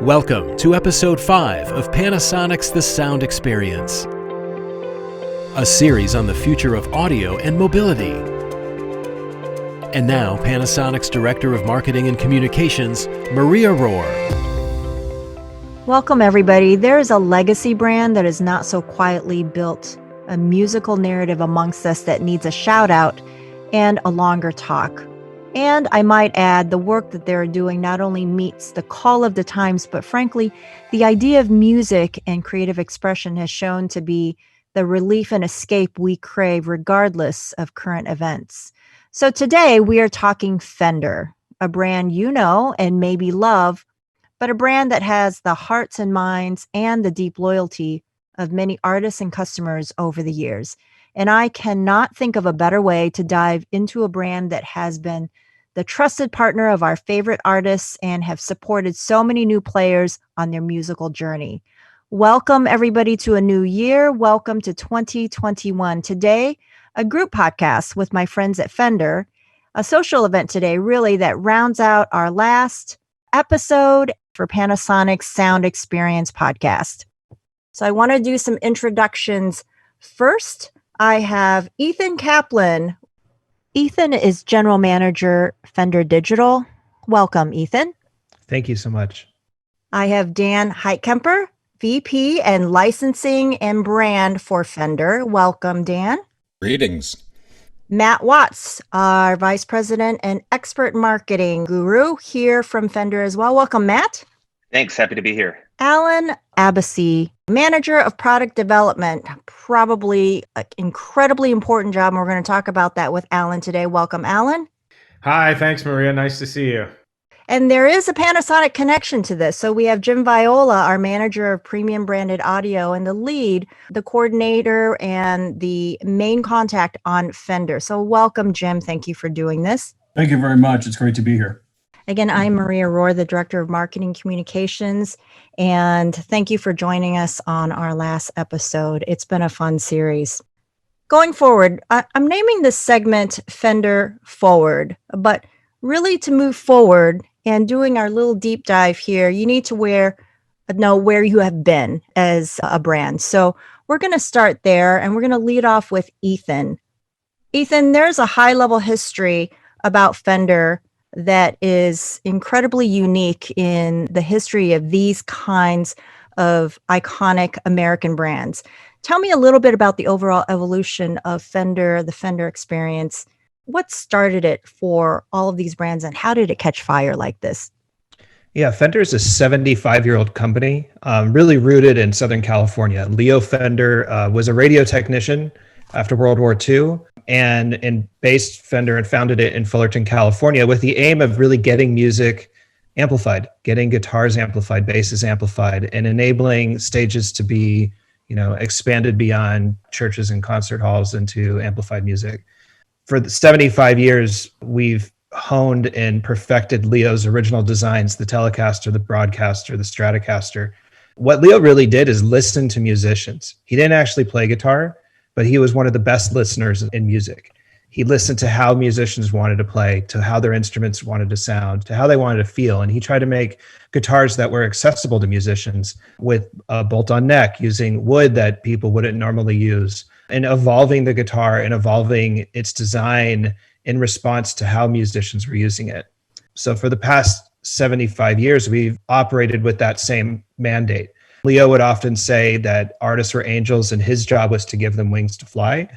Welcome to episode 5 of Panasonic's The Sound Experience, a series on the future of audio and mobility. And now, Panasonic's Director of Marketing and Communications, Maria Rohrer. Welcome, everybody. There is a legacy brand that is not so quietly built a musical narrative amongst us that needs a shout out and a longer talk. And I might add, the work that they're doing not only meets the call of the times, but frankly, the idea of music and creative expression has shown to be the relief and escape we crave regardless of current events. So today we are talking Fender, a brand you know and maybe love, but a brand that has the hearts and minds and the deep loyalty of many artists and customers over the years. And I cannot think of a better way to dive into a brand that has been the trusted partner of our favorite artists and have supported so many new players on their musical journey. Welcome, everybody, to a new year. Welcome to 2021. Today, a group podcast with my friends at Fender, a social event today, really, that rounds out our last episode for Panasonic's Sound Experience podcast. So I want to do some introductions first. I have Ethan Kaplan. Ethan is General Manager, Fender Digital. Welcome, Ethan. Thank you so much. I have Dan Heitkemper, VP and Licensing and Brand for Fender. Welcome, Dan. Greetings. Matt Watts, our Vice President and Expert Marketing Guru here from Fender as well. Welcome, Matt. Thanks. Happy to be here. Alan Abbasi, Manager of Product Development, probably an incredibly important job. And we're going to talk about that with Alan today. Welcome, Alan. Hi, thanks, Maria. Nice to see you. And there is a Panasonic connection to this. So we have Jim Viola, our Manager of Premium Branded Audio, and the lead, the coordinator, and the main contact on Fender. So welcome, Jim. Thank you for doing this. Thank you very much. It's great to be here. Again, I'm Maria Rohrer, the Director of Marketing Communications, and thank you for joining us on our last episode. It's been a fun series. Going forward, I'm naming this segment Fender Forward, but really to move forward and doing our little deep dive here, you need to know where you have been as a brand. So we're going to start there, and we're going to lead off with Ethan. Ethan, there's a high-level history about Fender that is incredibly unique in the history of these kinds of iconic American brands. Tell me a little bit about the overall evolution of Fender, the Fender experience. What started it for all of these brands, and how did it catch fire like this? Yeah, Fender is a 75-year-old company, really rooted in Southern California. Leo Fender was a radio technician after World War II and based Fender and founded it in Fullerton, California, with the aim of really getting music amplified, getting guitars amplified, basses amplified, and enabling stages to be, expanded beyond churches and concert halls into amplified music. For the 75 years, we've honed and perfected Leo's original designs, the Telecaster, the Broadcaster, the Stratocaster. What Leo really did is listen to musicians. He didn't actually play guitar, but he was one of the best listeners in music. He listened to how musicians wanted to play, to how their instruments wanted to sound, to how they wanted to feel. And he tried to make guitars that were accessible to musicians with a bolt-on neck, using wood that people wouldn't normally use, and evolving the guitar and evolving its design in response to how musicians were using it. So for the past 75 years, we've operated with that same mandate. Leo would often say that artists were angels and his job was to give them wings to fly.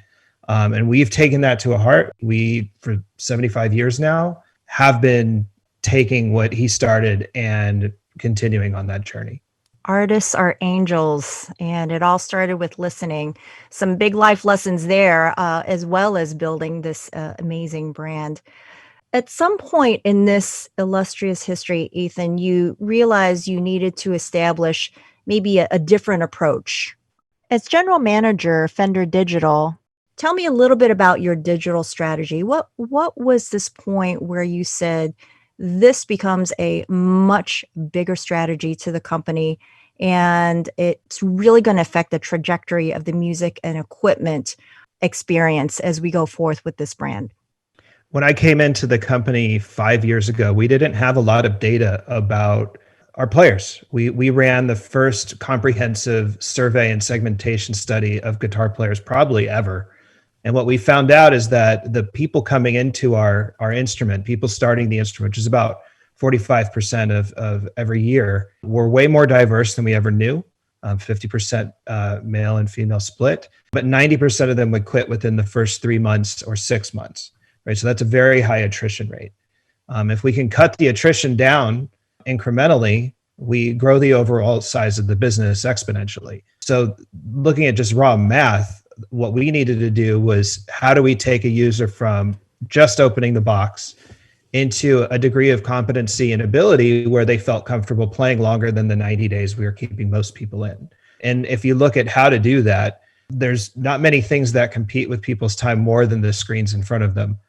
And we've taken that to heart. We, for 75 years now, have been taking what he started and continuing on that journey. Artists are angels, and it all started with listening. Some big life lessons there, as well as building this amazing brand. At some point in this illustrious history, Ethan, you realized you needed to establish maybe a different approach. As General Manager, Fender Digital, tell me a little bit about your digital strategy. What was this point where you said, this becomes a much bigger strategy to the company, and it's really going to affect the trajectory of the music and equipment experience as we go forth with this brand? When I came into the company 5 years ago, we didn't have a lot of data about Our players. We ran the first comprehensive survey and segmentation study of guitar players probably ever. And what we found out is that the people coming into our instrument, people starting the instrument, which is about 45% of every year, were way more diverse than we ever knew. 50% male and female split, but 90% of them would quit within the first 3 months or 6 months, right? So that's a very high attrition rate. If we can cut the attrition down incrementally, we grow the overall size of the business exponentially. So looking at just raw math, what we needed to do was how do we take a user from just opening the box into a degree of competency and ability where they felt comfortable playing longer than the 90 days we were keeping most people in. And if you look at how to do that, there's not many things that compete with people's time more than the screens in front of them,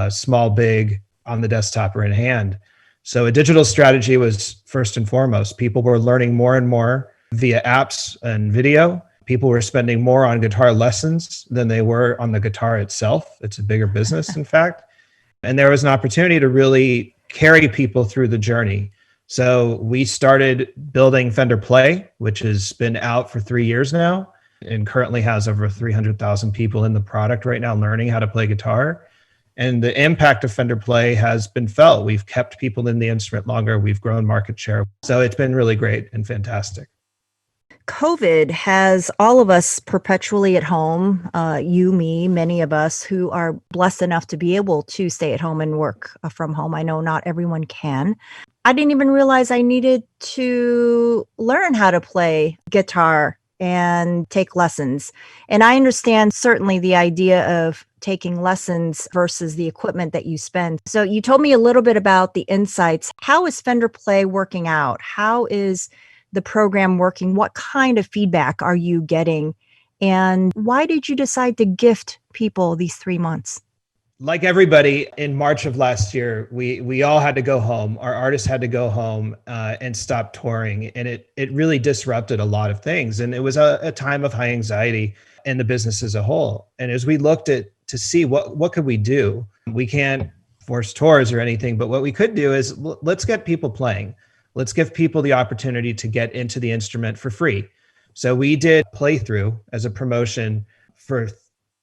small, big, on the desktop or in hand. So a digital strategy was first and foremost. People were learning more and more via apps and video. People were spending more on guitar lessons than they were on the guitar itself. It's a bigger business, in fact. And there was an opportunity to really carry people through the journey. So we started building Fender Play, which has been out for 3 years now and currently has over 300,000 people in the product right now learning how to play guitar. And the impact of Fender Play has been felt. We've kept people in the instrument longer. We've grown market share. So it's been really great and fantastic. COVID has all of us perpetually at home, you, me, many of us who are blessed enough to be able to stay at home and work from home. I know not everyone can. I didn't even realize I needed to learn how to play guitar and take lessons. And I understand certainly the idea of taking lessons versus the equipment that you spend. So you told me a little bit about the insights. How is Fender Play working out? How is the program working? What kind of feedback are you getting? And why did you decide to gift people these 3 months? Like everybody, in March of last year, we all had to go home. Our artists had to go home and stop touring, and it really disrupted a lot of things. And it was a time of high anxiety in the business as a whole. And as we looked at to see what could we do, we can't force tours or anything, but what we could do is let's get people playing. Let's give people the opportunity to get into the instrument for free. So we did playthrough as a promotion for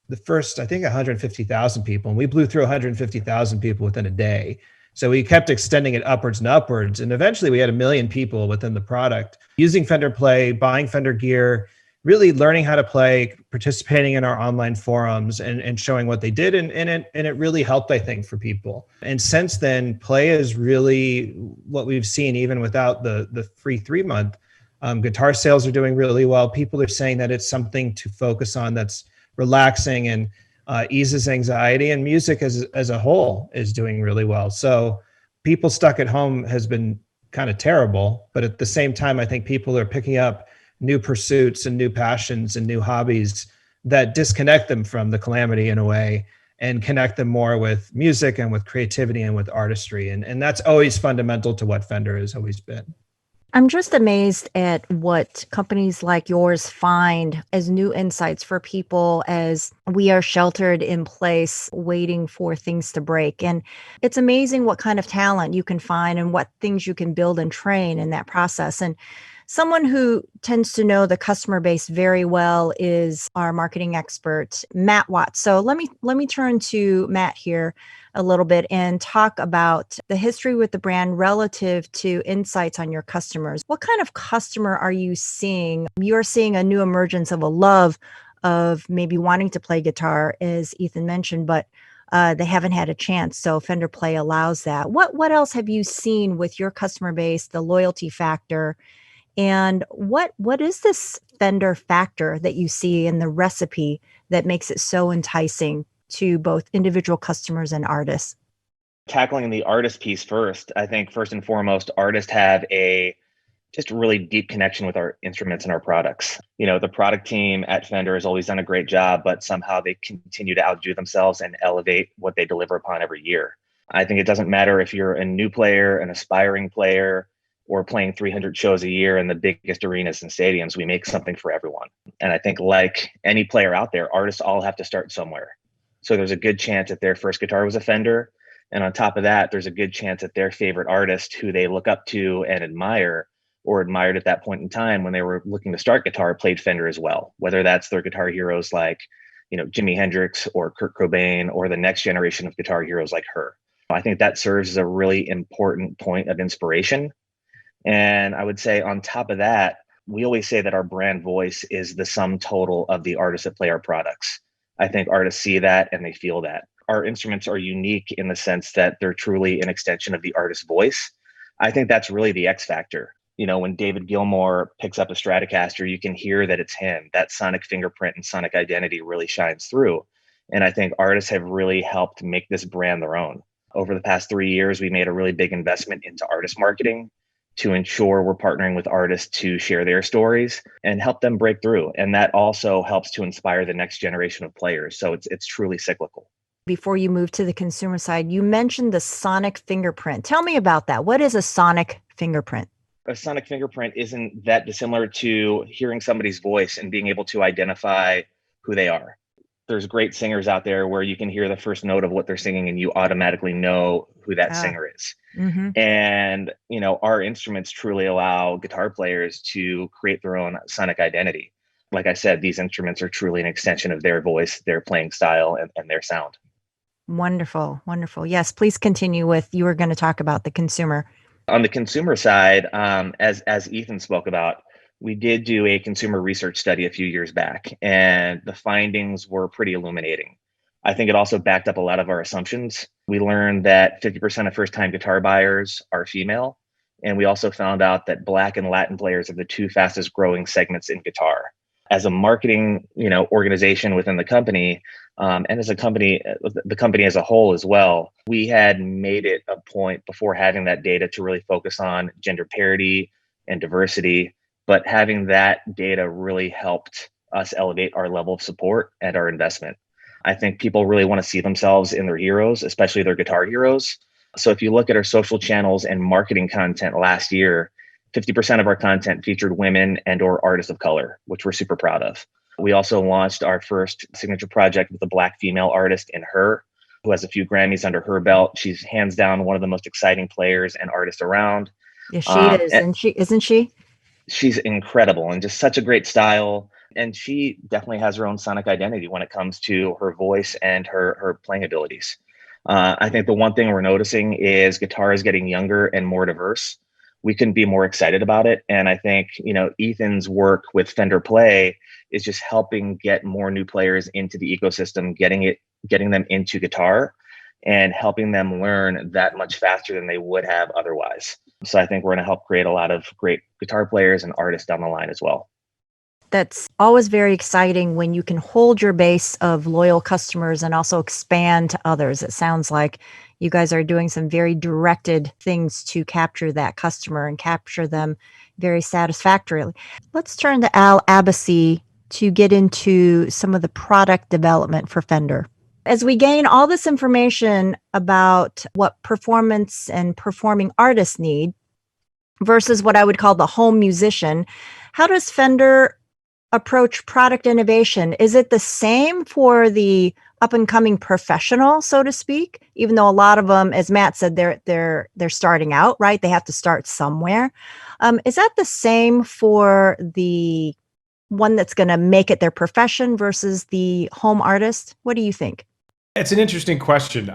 the first, I think, 150,000 people, and we blew through 150,000 people within a day. So we kept extending it upwards and upwards. And eventually we had 1 million people within the product using Fender Play, buying Fender gear, really learning how to play, participating in our online forums and showing what they did. And it really helped, I think, for people. And since then, Play is really what we've seen, even without the free 3 month. Guitar sales are doing really well. People are saying that it's something to focus on that's relaxing and eases anxiety, and music as a whole is doing really well. So people stuck at home has been kind of terrible, but at the same time, I think people are picking up new pursuits and new passions and new hobbies that disconnect them from the calamity in a way and connect them more with music and with creativity and with artistry. And that's always fundamental to what Fender has always been. I'm just amazed at what companies like yours find as new insights for people as we are sheltered in place waiting for things to break. And it's amazing what kind of talent you can find and what things you can build and train in that process. And someone who tends to know the customer base very well is our marketing expert, Matt Watts. So let me turn to Matt here a little bit and talk about the history with the brand relative to insights on your customers. What kind of customer are you seeing? You're seeing a new emergence of a love of maybe wanting to play guitar, as Ethan mentioned, but they haven't had a chance. So Fender Play allows that. What else have you seen with your customer base, the loyalty factor? And what is this Fender factor that you see in the recipe that makes it so enticing to both individual customers and artists? Tackling the artist piece first, I think first and foremost, artists have a just really deep connection with our instruments and our products. You know, the product team at Fender has always done a great job, but somehow they continue to outdo themselves and elevate what they deliver upon every year. I think it doesn't matter if you're a new player, an aspiring player, or playing 300 shows a year in the biggest arenas and stadiums, we make something for everyone. And I think like any player out there, artists all have to start somewhere. So there's a good chance that their first guitar was a Fender. And on top of that, there's a good chance that their favorite artist who they look up to and admire or admired at that point in time when they were looking to start guitar played Fender as well, whether that's their guitar heroes like, Jimi Hendrix or Kurt Cobain, or the next generation of guitar heroes like her. I think that serves as a really important point of inspiration. And I would say on top of that, we always say that our brand voice is the sum total of the artists that play our products. I think artists see that and they feel that. Our instruments are unique in the sense that they're truly an extension of the artist's voice. I think that's really the X factor. When David Gilmour picks up a Stratocaster, you can hear that it's him. That sonic fingerprint and sonic identity really shines through. And I think artists have really helped make this brand their own. Over the past 3 years, we made a really big investment into artist marketing to ensure we're partnering with artists to share their stories and help them break through. And that also helps to inspire the next generation of players. So it's truly cyclical. Before you move to the consumer side, you mentioned the sonic fingerprint. Tell me about that. What is a sonic fingerprint? A sonic fingerprint isn't that dissimilar to hearing somebody's voice and being able to identify who they are. There's great singers out there where you can hear the first note of what they're singing and you automatically know who that singer is. Mm-hmm. And, our instruments truly allow guitar players to create their own sonic identity. Like I said, these instruments are truly an extension of their voice, their playing style, and their sound. Wonderful. Wonderful. Yes, please continue with, you were going to talk about the consumer. On the consumer side, as Ethan spoke about, we did do a consumer research study a few years back, and the findings were pretty illuminating. I think it also backed up a lot of our assumptions. We learned that 50% of first-time guitar buyers are female, and we also found out that Black and Latin players are the two fastest growing segments in guitar. As a marketing, organization within the company, and as a company, the company as a whole as well, we had made it a point before having that data to really focus on gender parity and diversity. But having that data really helped us elevate our level of support and our investment. I think people really want to see themselves in their heroes, especially their guitar heroes. So if you look at our social channels and marketing content last year, 50% of our content featured women and or artists of color, which we're super proud of. We also launched our first signature project with a Black female artist in Her, who has a few Grammys under her belt. She's hands down one of the most exciting players and artists around. Yes, she is. And isn't she? She's incredible and just such a great style. And she definitely has her own sonic identity when it comes to her voice and her playing abilities. I think the one thing we're noticing is guitar is getting younger and more diverse. We couldn't be more excited about it. And I think, Ethan's work with Fender Play is just helping get more new players into the ecosystem, getting them into guitar and helping them learn that much faster than they would have otherwise. So I think we're going to help create a lot of great guitar players and artists down the line as well. That's always very exciting when you can hold your base of loyal customers and also expand to others. It sounds like you guys are doing some very directed things to capture that customer and capture them very satisfactorily. Let's turn to Al Abbasi to get into some of the product development for Fender. As we gain all this information about what performance and performing artists need versus what I would call the home musician, how does Fender approach product innovation? Is it the same for the up and coming professional, so to speak? Even though a lot of them, as Matt said, they're starting out, right? They have to start somewhere. Is that the same for the one that's going to make it their profession versus the home artist? What do you think? It's an interesting question.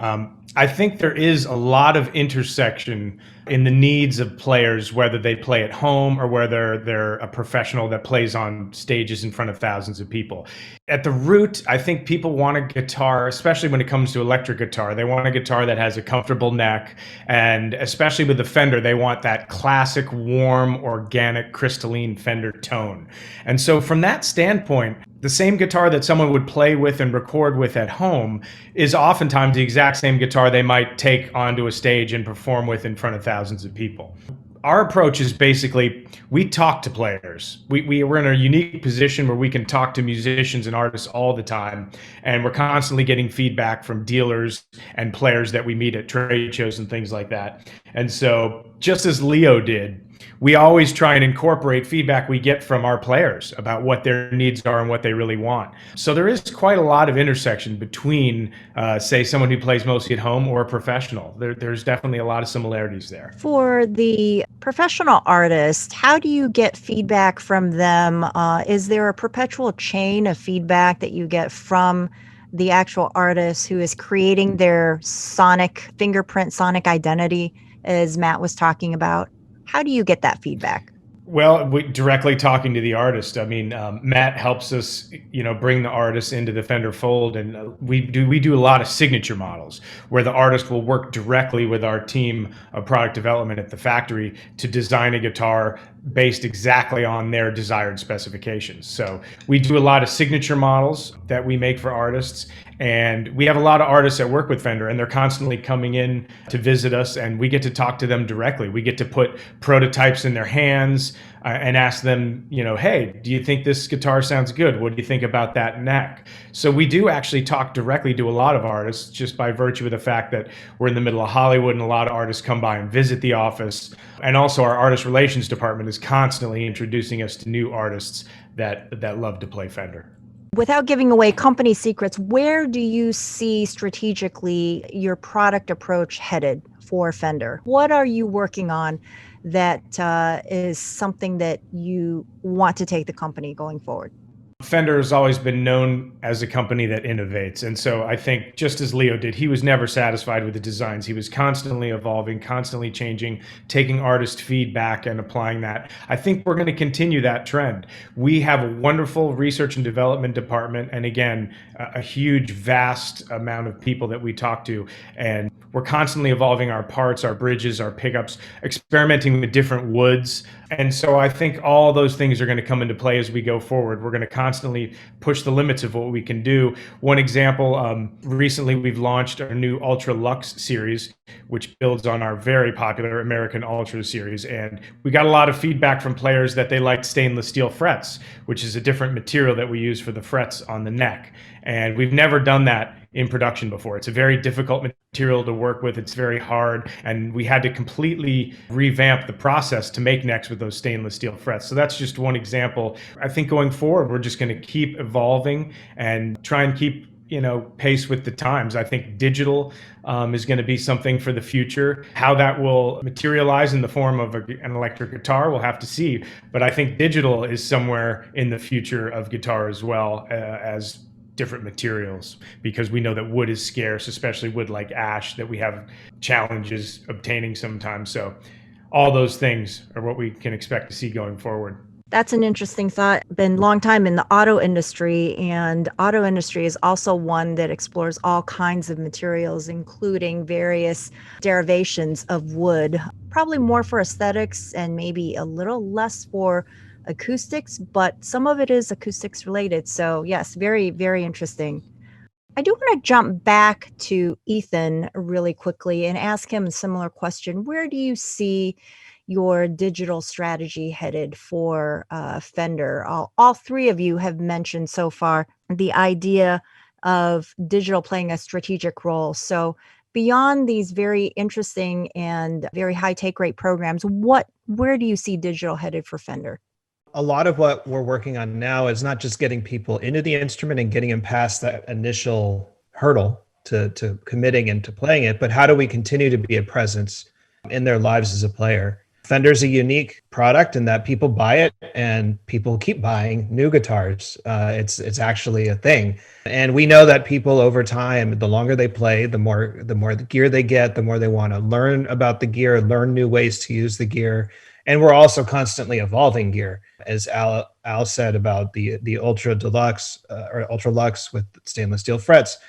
I think there is a lot of intersection in the needs of players, whether they play at home or whether they're a professional that plays on stages in front of thousands of people. At the root, I think people want a guitar, especially when it comes to electric guitar. They want a guitar that has a comfortable neck. And especially with the Fender, they want that classic, warm, organic, crystalline Fender tone. And so from that standpoint, the same guitar that someone would play with and record with at home is oftentimes the exact same guitar they might take onto a stage and perform with in front of thousands of people. Our approach is basically, we talk to players. We're in a unique position where we can talk to musicians and artists all the time. And we're constantly getting feedback from dealers and players that we meet at trade shows and things like that. And so just as Leo did, we always try and incorporate feedback we get from our players about what their needs are and what they really want. So there is quite a lot of intersection between, say, someone who plays mostly at home or a professional. There's definitely a lot of similarities there. For the professional artist, how do you get feedback from them? Is there a perpetual chain of feedback that you get from the actual artist who is creating their sonic fingerprint, sonic identity, as Matt was talking about? How do you get that feedback? Well, directly talking to the artist. I mean, Matt helps us, bring the artist into the Fender fold, and we do a lot of signature models where the artist will work directly with our team of product development at the factory to design a guitar based exactly on their desired specifications. So we do a lot of signature models that we make for artists, and we have a lot of artists that work with Fender, and they're constantly coming in to visit us, and we get to talk to them directly. We get to put prototypes in their hands and ask them, hey, do you think this guitar sounds good? What do you think about that neck? So we do actually talk directly to a lot of artists just by virtue of the fact that we're in the middle of Hollywood and a lot of artists come by and visit the office. And also our artist relations department is constantly introducing us to new artists that love to play Fender. Without giving away company secrets, where do you see strategically your product approach headed for Fender? What are you working on that is something that you want to take the company going forward? Fender has always been known as a company that innovates. And so I think just as Leo did, he was never satisfied with the designs. He was constantly evolving, constantly changing, taking artist feedback and applying that. I think we're going to continue that trend. We have a wonderful research and development department. And again, a huge, vast amount of people that we talk to. And we're constantly evolving our parts, our bridges, our pickups, experimenting with different woods. And so I think all those things are going to come into play as we go forward. We're going to constantly push the limits of what we can do. One example, recently we've launched our new Ultra Luxe series, which builds on our very popular American Ultra series. And we got a lot of feedback from players that they liked stainless steel frets, which is a different material that we use for the frets on the neck. And we've never done that in production before. It's a very difficult material to work with. It's very hard. And we had to completely revamp the process to make necks with those stainless steel frets. So that's just one example. I think going forward, we're just going to keep evolving and try and keep pace with the times. I think digital is going to be something for the future. How that will materialize in the form of an electric guitar, we'll have to see. But I think digital is somewhere in the future of guitar as well as different materials, because we know that wood is scarce, especially wood like ash that we have challenges obtaining sometimes. So all those things are what we can expect to see going forward. That's an interesting thought. Been a long time in the auto industry, and auto industry is also one that explores all kinds of materials, including various derivations of wood, probably more for aesthetics and maybe a little less for acoustics, but some of it is acoustics related. So yes, very, very interesting. I do want to jump back to Ethan really quickly and ask him a similar question. Where do you see your digital strategy headed for Fender? All three of you have mentioned so far the idea of digital playing a strategic role. So beyond these very interesting and very high take rate programs, where do you see digital headed for Fender? A lot of what we're working on now is not just getting people into the instrument and getting them past that initial hurdle to committing and to playing it, but how do we continue to be a presence in their lives as a player? Fender's a unique product in that people buy it and people keep buying new guitars. It's actually a thing. And we know that people over time, the longer they play, the more the gear they get, the more they want to learn about the gear, learn new ways to use the gear. And we're also constantly evolving gear. As Al said about the Ultra Deluxe or Ultra Luxe with stainless steel frets,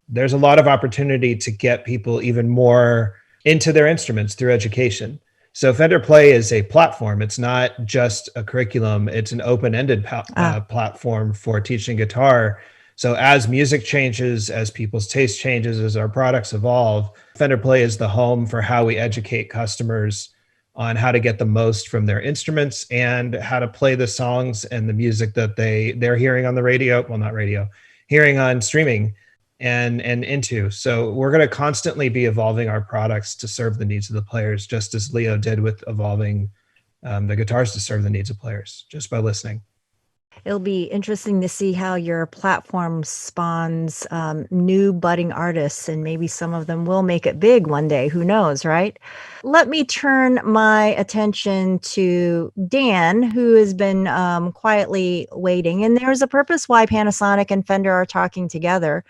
there's a lot of opportunity to get people even more into their instruments through education. So Fender Play is a platform. It's not just a curriculum. It's an open-ended platform for teaching guitar. So as music changes, as people's taste changes, as our products evolve, Fender Play is the home for how we educate customers on how to get the most from their instruments and how to play the songs and the music that they're hearing on the radio, well, not radio, hearing on streaming and into. So we're going to constantly be evolving our products to serve the needs of the players, just as Leo did with evolving the guitars to serve the needs of players just by listening. It'll be interesting to see how your platform spawns new budding artists, and maybe some of them will make it big one day. Who knows, right? Let me turn my attention to Dan, who has been quietly waiting. And there's a purpose why Panasonic and Fender are talking together.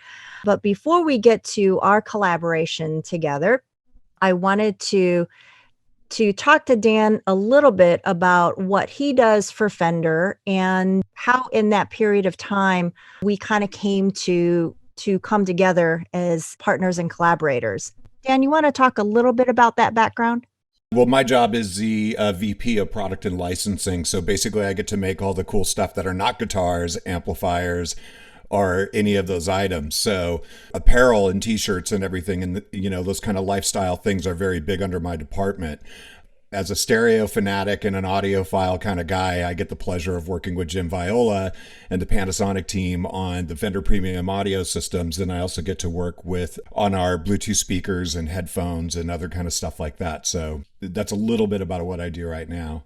But before we get to our collaboration together, I wanted to talk to Dan a little bit about what he does for Fender and how in that period of time we kind of came to come together as partners and collaborators. Dan, you want to talk a little bit about that background? Well, my job is the VP of product and licensing. So basically I get to make all the cool stuff that are not guitars, amplifiers, or any of those items. So apparel and t-shirts and everything, and those kind of lifestyle things are very big under my department. As a stereo fanatic and an audiophile kind of guy, I get the pleasure of working with Jim Viola and the Panasonic team on the Fender premium audio systems. And I also get to work on our Bluetooth speakers and headphones and other kind of stuff like that. So that's a little bit about what I do right now.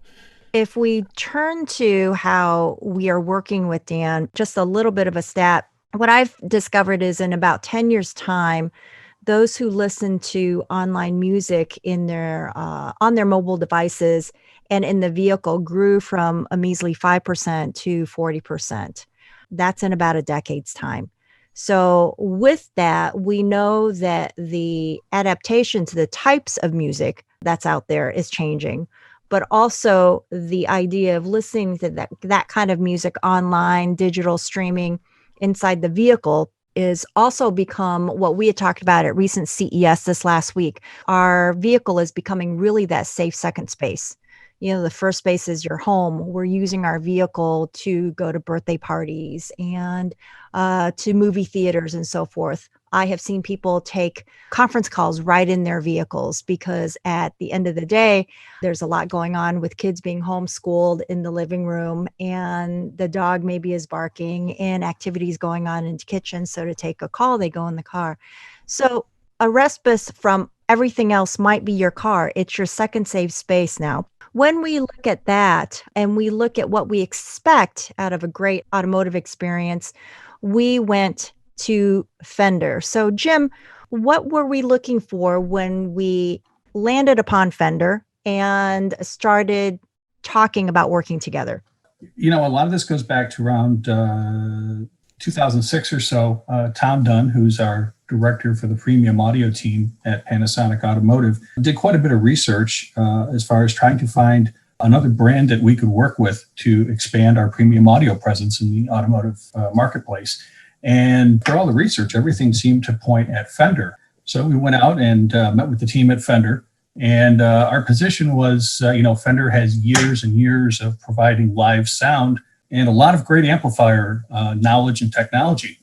If we turn to how we are working with Dan, just a little bit of a stat. What I've discovered is in about 10 years' time, those who listen to online music in their on their mobile devices and in the vehicle grew from a measly 5% to 40%. That's in about a decade's time. So with that, we know that the adaptation to the types of music that's out there is changing, but also the idea of listening to that kind of music online, digital streaming inside the vehicle is also become what we had talked about at recent CES this last week. Our vehicle is becoming really that safe second space. The first space is your home. We're using our vehicle to go to birthday parties and to movie theaters and so forth. I have seen people take conference calls right in their vehicles because at the end of the day, there's a lot going on with kids being homeschooled in the living room and the dog maybe is barking and activities going on in the kitchen. So to take a call, they go in the car. So a respite from everything else might be your car. It's your second safe space now. When we look at that and we look at what we expect out of a great automotive experience, we went to Fender. So Jim, what were we looking for when we landed upon Fender and started talking about working together? A lot of this goes back to around 2006 or so. Tom Dunn, who's our director for the premium audio team at Panasonic Automotive, did quite a bit of research as far as trying to find another brand that we could work with to expand our premium audio presence in the automotive marketplace. And for all the research, everything seemed to point at Fender. So we went out and met with the team at Fender. And our position was, Fender has years and years of providing live sound and a lot of great amplifier knowledge and technology.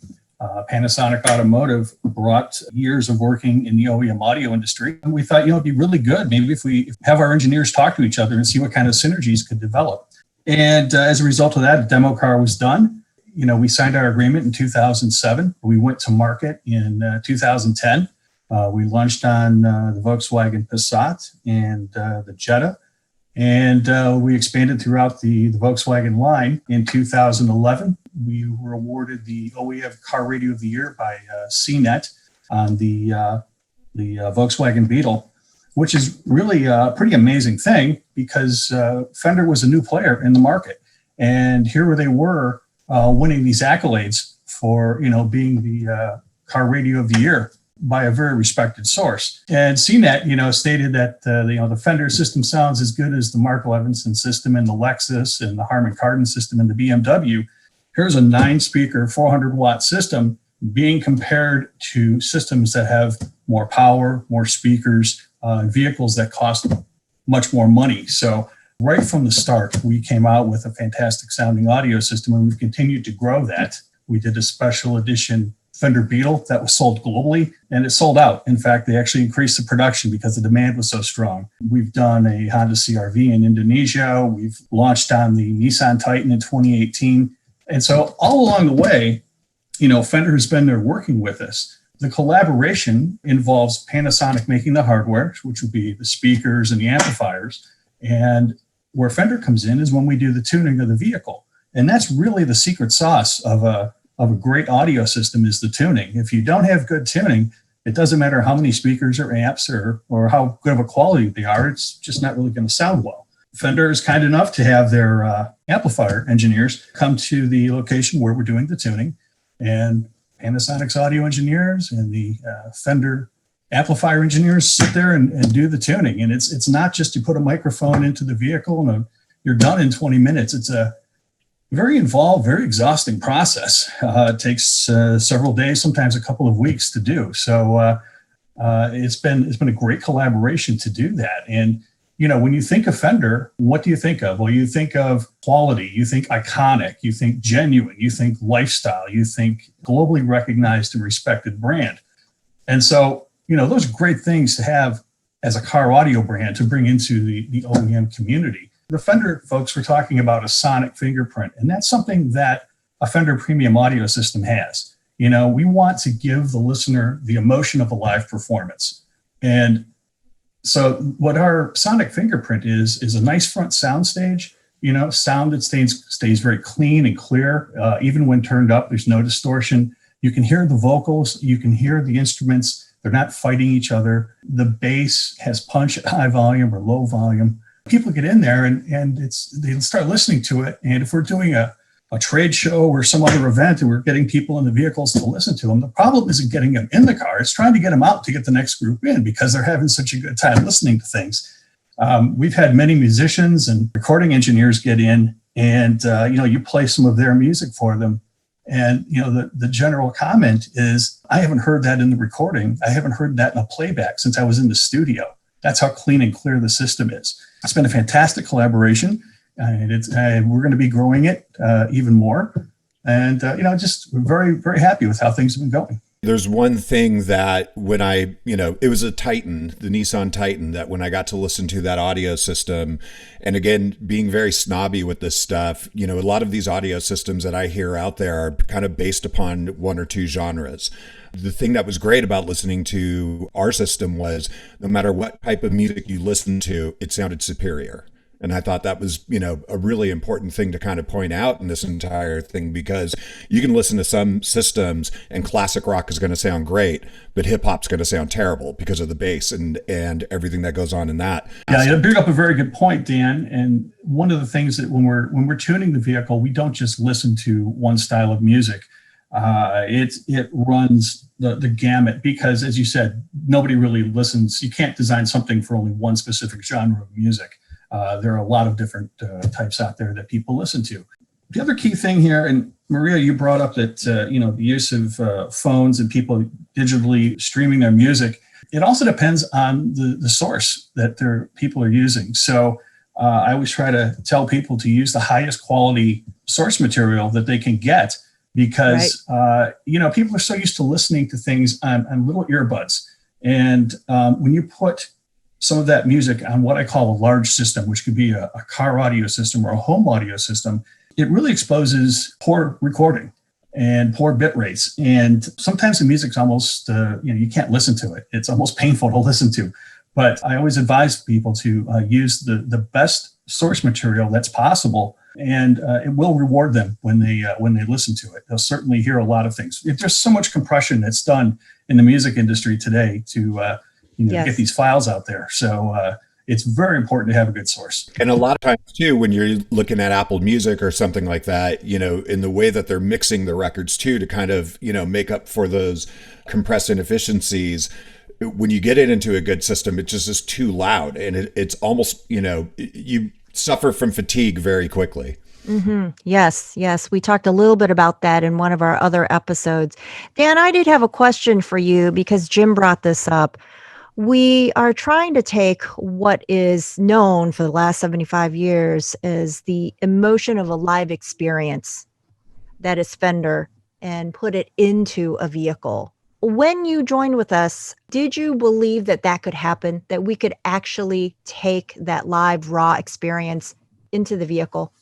Panasonic Automotive brought years of working in the OEM audio industry. And we thought, it'd be really good maybe if we have our engineers talk to each other and see what kind of synergies could develop. And as a result of that, a demo car was done. We signed our agreement in 2007. We went to market in 2010. We launched on the Volkswagen Passat and the Jetta. And we expanded throughout the Volkswagen line. In 2011, we were awarded the OEM Car Radio of the Year by CNET on the Volkswagen Beetle, which is really a pretty amazing thing because Fender was a new player in the market. And here they were winning these accolades for, being the Car Radio of the Year by a very respected source. And CNET, stated that, the Fender system sounds as good as the Mark Levinson system and the Lexus and the Harman Kardon system and the BMW. Here's a 9-speaker, 400-watt system being compared to systems that have more power, more speakers, vehicles that cost much more money. So right from the start, we came out with a fantastic sounding audio system, and we've continued to grow that. We did a special edition Fender Beetle that was sold globally, and it sold out. In fact, they actually increased the production because the demand was so strong. We've done a Honda CR-V in Indonesia. We've launched on the Nissan Titan in 2018. And so all along the way, Fender has been there working with us. The collaboration involves Panasonic making the hardware, which would be the speakers and the amplifiers, and where Fender comes in is when we do the tuning of the vehicle. And that's really the secret sauce of a great audio system is the tuning. If you don't have good tuning, it doesn't matter how many speakers or amps or how good of a quality they are, it's just not really going to sound well. Fender is kind enough to have their amplifier engineers come to the location where we're doing the tuning, and Panasonic's audio engineers and the Fender amplifier engineers sit there and do the tuning. And it's not just you put a microphone into the vehicle and you're done in 20 minutes. It's a very involved, very exhausting process. It takes several days, sometimes a couple of weeks to do. So it's been a great collaboration to do that. And when you think of Fender, what do you think of? Well, you think of quality, you think iconic, you think genuine, you think lifestyle, you think globally recognized and respected brand. And so, those are great things to have as a car audio brand to bring into the OEM community. The Fender folks were talking about a sonic fingerprint, and that's something that a Fender premium audio system has. We want to give the listener the emotion of a live performance. And so what our sonic fingerprint is a nice front sound stage, sound that stays very clean and clear. Even when turned up, there's no distortion. You can hear the vocals, you can hear the instruments. They're not fighting each other. The bass has punch at high volume or low volume. People get in there and they start listening to it. And if we're doing a trade show or some other event and we're getting people in the vehicles to listen to them, the problem isn't getting them in the car. It's trying to get them out to get the next group in because they're having such a good time listening to things. We've had many musicians and recording engineers get in and, you play some of their music for them. And, the general comment is, I haven't heard that in the recording. I haven't heard that in a playback since I was in the studio. That's how clean and clear the system is. It's been a fantastic collaboration, and we're going to be growing it even more. And, just very, very happy with how things have been going. There's one thing that when it was a Titan, the Nissan Titan, that when I got to listen to that audio system, and again, being very snobby with this stuff, a lot of these audio systems that I hear out there are kind of based upon one or two genres. The thing that was great about listening to our system was no matter what type of music you listened to, it sounded superior. And I thought that was, a really important thing to kind of point out in this entire thing, because you can listen to some systems and classic rock is going to sound great, but hip hop's going to sound terrible because of the bass and everything that goes on in that. Yeah, you bring up a very good point, Dan. And one of the things that when we're tuning the vehicle, we don't just listen to one style of music. It runs the gamut because, as you said, nobody really listens. You can't design something for only one specific genre of music. There are a lot of different types out there that people listen to. The other key thing here, and Maria, you brought up that, the use of phones and people digitally streaming their music. It also depends on the source that people are using. So I always try to tell people to use the highest quality source material that they can get because, people are so used to listening to things on little earbuds. And when you put some of that music on what I call a large system, which could be a car audio system or a home audio system, it really exposes poor recording and poor bit rates. And sometimes the music's almost, you can't listen to it. It's almost painful to listen to. But I always advise people to use the best source material that's possible, and it will reward them when they listen to it. They'll certainly hear a lot of things. There's so much compression that's done in the music industry today to get these files out there. So it's very important to have a good source. And a lot of times too, when you're looking at Apple Music or something like that, in the way that they're mixing the records too, to kind of, make up for those compressed inefficiencies, when you get it into a good system, it just is too loud. And it's almost, you suffer from fatigue very quickly. Mm-hmm. Yes. We talked a little bit about that in one of our other episodes. Dan, I did have a question for you because Jim brought this up. We are trying to take what is known for the last 75 years as the emotion of a live experience that is Fender and put it into a vehicle. When you joined with us, did you believe that could happen, that we could actually take that live raw experience into the vehicle?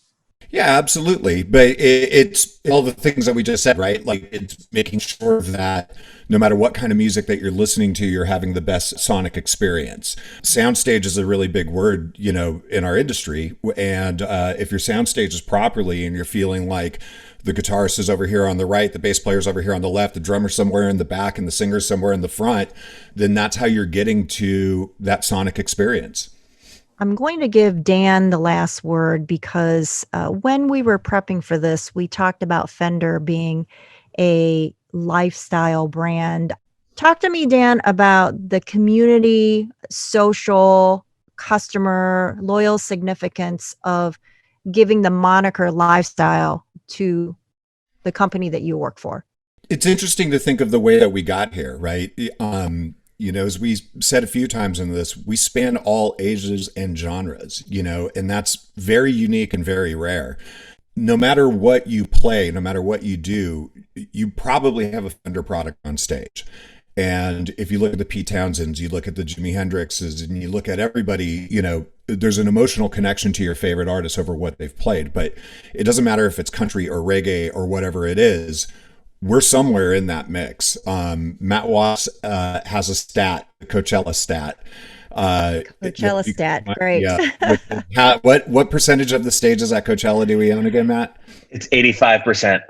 Yeah, absolutely. But it's all the things that we just said, right? Like it's making sure that no matter what kind of music that you're listening to, you're having the best sonic experience. Soundstage is a really big word, in our industry. And if your soundstage is properly and you're feeling like the guitarist is over here on the right, the bass player's over here on the left, the drummer's somewhere in the back, and the singer's somewhere in the front, then that's how you're getting to that sonic experience. I'm going to give Dan the last word because when we were prepping for this, we talked about Fender being a lifestyle brand. Talk to me, Dan, about the community, social, customer, loyal significance of giving the moniker lifestyle to the company that you work for. It's interesting to think of the way that we got here, right? As we said a few times in this, we span all ages and genres, and that's very unique and very rare. No matter what you play, no matter what you do, you probably have a Fender product on stage. And if you look at the Pete Townsends, you look at the Jimi Hendrixes, and you look at everybody, there's an emotional connection to your favorite artist over what they've played. But it doesn't matter if it's country or reggae or whatever it is. We're somewhere in that mix. Matt Wass has a stat, a Coachella stat. Coachella stat, great. Yeah. What percentage of the stages at Coachella do we own again, Matt? It's 85%.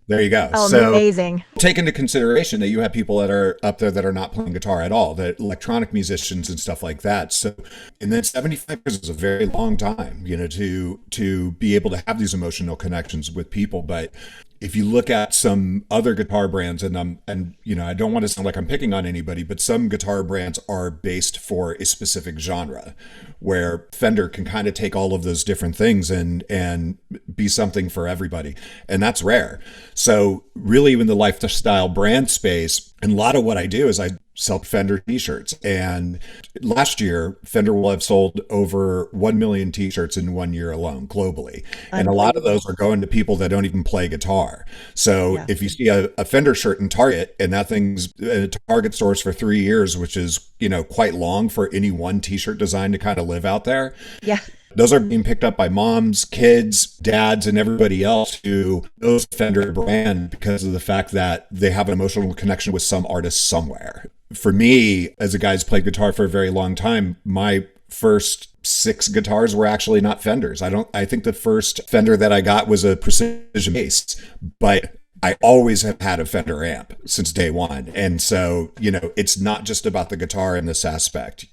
There you go. Oh, so amazing. Take into consideration that you have people that are up there that are not playing guitar at all, that electronic musicians and stuff like that. So, and then 75 years is a very long time, to be able to have these emotional connections with people. But if you look at some other guitar brands, and I don't want to sound like I'm picking on anybody, but some guitar brands are based for a specific genre, where Fender can kind of take all of those different things and be something for everybody, and that's rare. So really, in the lifestyle brand space, and a lot of what I do is I sell Fender t-shirts. And last year, Fender will have sold over 1 million t-shirts in 1 year alone globally. And a lot of those are going to people that don't even play guitar. So if you see a Fender shirt in Target, and that thing's in Target stores for 3 years, which is, quite long for any one t-shirt design to kind of live out there. Yeah. Those are being picked up by moms, kids, dads, and everybody else who knows the Fender brand because of the fact that they have an emotional connection with some artist somewhere. For me, as a guy who's played guitar for a very long time, my first 6 guitars were actually not Fenders. I think the first Fender that I got was a precision bass, but I always have had a Fender amp since day one. And so, it's not just about the guitar in this aspect.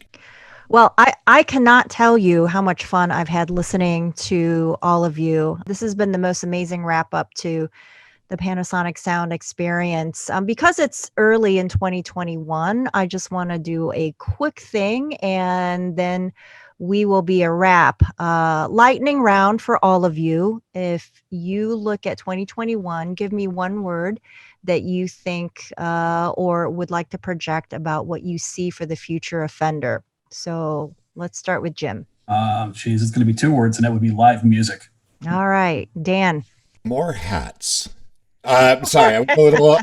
Well, I cannot tell you how much fun I've had listening to all of you. This has been the most amazing wrap up to the Panasonic Sound Experience. Because it's early in 2021, I just want to do a quick thing, and then we will be a wrap. Lightning round for all of you. If you look at 2021, give me one word that you think or would like to project about what you see for the future of Fender. So let's start with Jim. It's going to be 2 words, and that would be live music. All right, Dan. More hats. Sorry, I'm a little.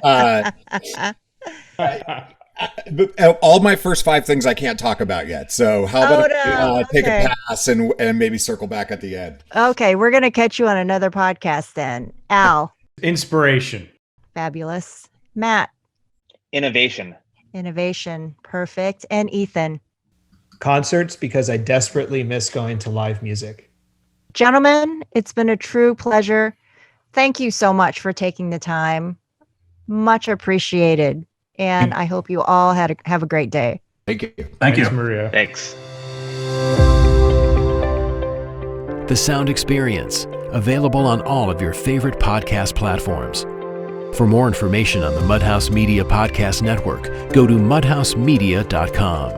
All my first 5 things I can't talk about yet. So how about take a pass and maybe circle back at the end? Okay, we're going to catch you on another podcast then. Al. Inspiration. Fabulous. Matt. Innovation. Perfect. And Ethan. Concerts, because I desperately miss going to live music. Gentlemen, it's been a true pleasure. Thank you so much for taking the time. Much appreciated. And I hope you all have a great day. Thank you. Thanks, Maria. Thanks. The Sound Experience, available on all of your favorite podcast platforms. For more information on the Mudhouse Media Podcast Network, go to mudhousemedia.com.